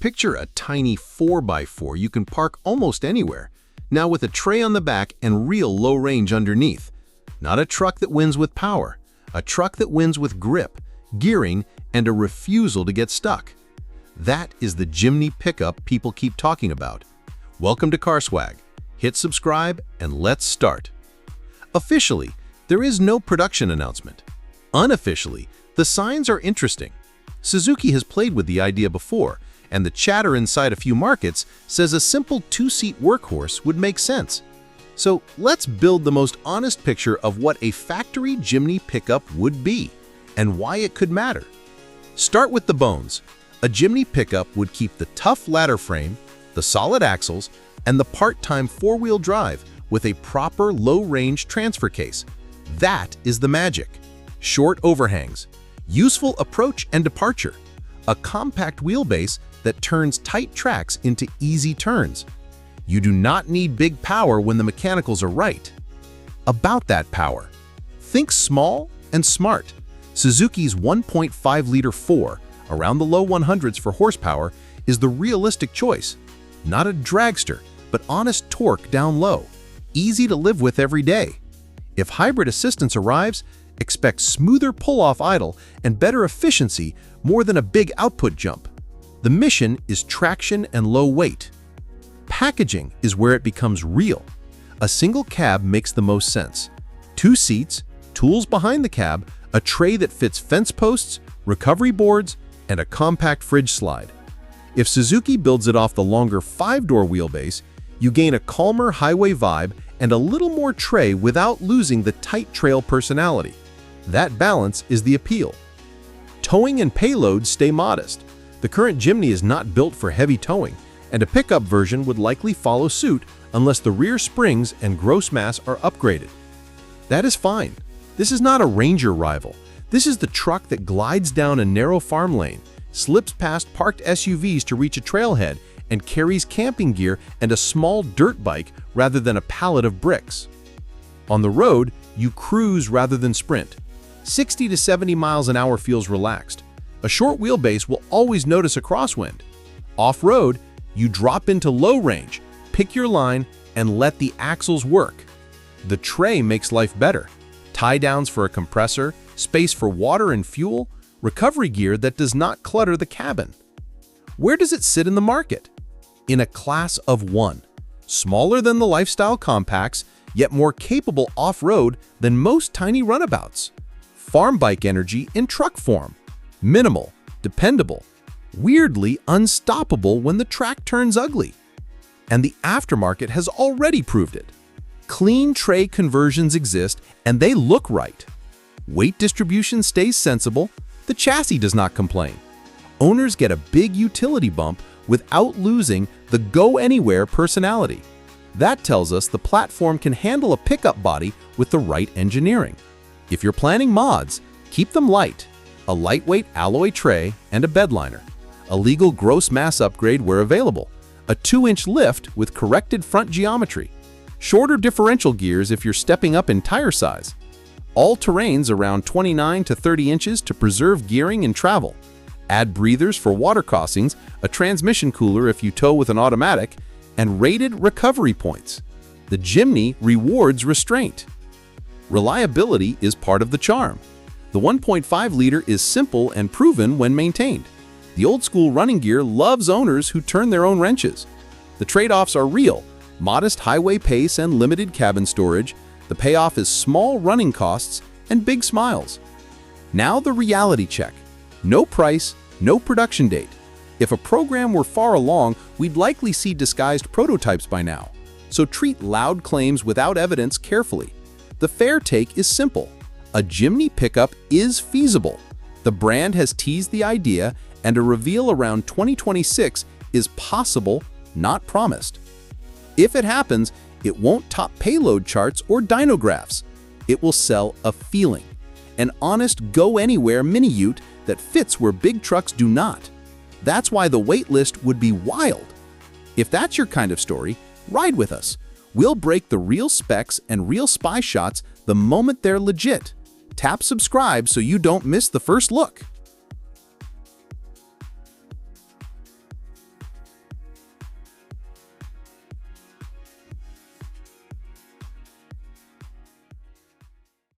Picture a tiny 4x4 you can park almost anywhere, now with a tray on the back and real low range underneath. Not a truck that wins with power, a truck that wins with grip, gearing, and a refusal to get stuck. That is the Jimny Pickup people keep talking about. Welcome to CarSwag. Hit subscribe and let's start. Officially, there is no production announcement. Unofficially, the signs are interesting. Suzuki has played with the idea before, and the chatter inside a few markets says a simple two-seat workhorse would make sense. So let's build the most honest picture of what a factory Jimny Pickup would be, and why it could matter. Start with the bones. A Jimny Pickup would keep the tough ladder frame, the solid axles, and the part-time four-wheel drive with a proper low-range transfer case. That is the magic. Short overhangs, useful approach and departure, a compact wheelbase that turns tight tracks into easy turns. You do not need big power when the mechanicals are right. About that power, think small and smart. Suzuki's 1.5-liter 4, around the low 100s for horsepower, is the realistic choice. Not a dragster, but honest torque down low, easy to live with every day. If hybrid assistance arrives, expect smoother pull-off idle and better efficiency more than a big output jump. The mission is traction and low weight. Packaging is where it becomes real. A single cab makes the most sense. 2 seats, tools behind the cab, a tray that fits fence posts, recovery boards, and a compact fridge slide. If Suzuki builds it off the longer 5-door wheelbase, you gain a calmer highway vibe and a little more tray without losing the tight trail personality. That balance is the appeal. Towing and payload stay modest. The current Jimny is not built for heavy towing, and a pickup version would likely follow suit unless the rear springs and gross mass are upgraded. That is fine. This is not a Ranger rival. This is the truck that glides down a narrow farm lane, slips past parked SUVs to reach a trailhead, and carries camping gear and a small dirt bike rather than a pallet of bricks. On the road, you cruise rather than sprint. 60 to 70 miles an hour feels relaxed. A short wheelbase will always notice a crosswind. Off-road, you drop into low range, pick your line, and let the axles work. The tray makes life better. Tie-downs for a compressor, space for water and fuel, recovery gear that does not clutter the cabin. Where does it sit in the market? In a class of one. Smaller than the lifestyle compacts, yet more capable off-road than most tiny runabouts. Farm bike energy in truck form. Minimal, dependable, weirdly unstoppable when the track turns ugly. And the aftermarket has already proved it. Clean tray conversions exist and they look right. Weight distribution stays sensible, the chassis does not complain. Owners get a big utility bump without losing the go-anywhere personality. That tells us the platform can handle a pickup body with the right engineering. If you're planning mods, keep them light. A lightweight alloy tray and a bedliner. A legal gross mass upgrade where available. A 2-inch lift with corrected front geometry. Shorter differential gears if you're stepping up in tire size. All terrains around 29 to 30 inches to preserve gearing and travel. Add breathers for water crossings, a transmission cooler if you tow with an automatic, and rated recovery points. The Jimny rewards restraint. Reliability is part of the charm. The 1.5-liter is simple and proven when maintained. The old-school running gear loves owners who turn their own wrenches. The trade-offs are real: modest highway pace and limited cabin storage. The payoff is small running costs and big smiles. Now the reality check. No price, no production date. If a program were far along, we'd likely see disguised prototypes by now. So treat loud claims without evidence carefully. The fair take is simple. A Jimny Pickup is feasible. The brand has teased the idea, and a reveal around 2026 is possible, not promised. If it happens, it won't top Payload charts or dynographs. It will sell a feeling. An honest go-anywhere mini-ute that fits where big trucks do not. That's why the wait list would be wild. If that's your kind of story, ride with us. We'll break the real specs and real spy shots the moment they're legit. Tap subscribe so you don't miss the first look.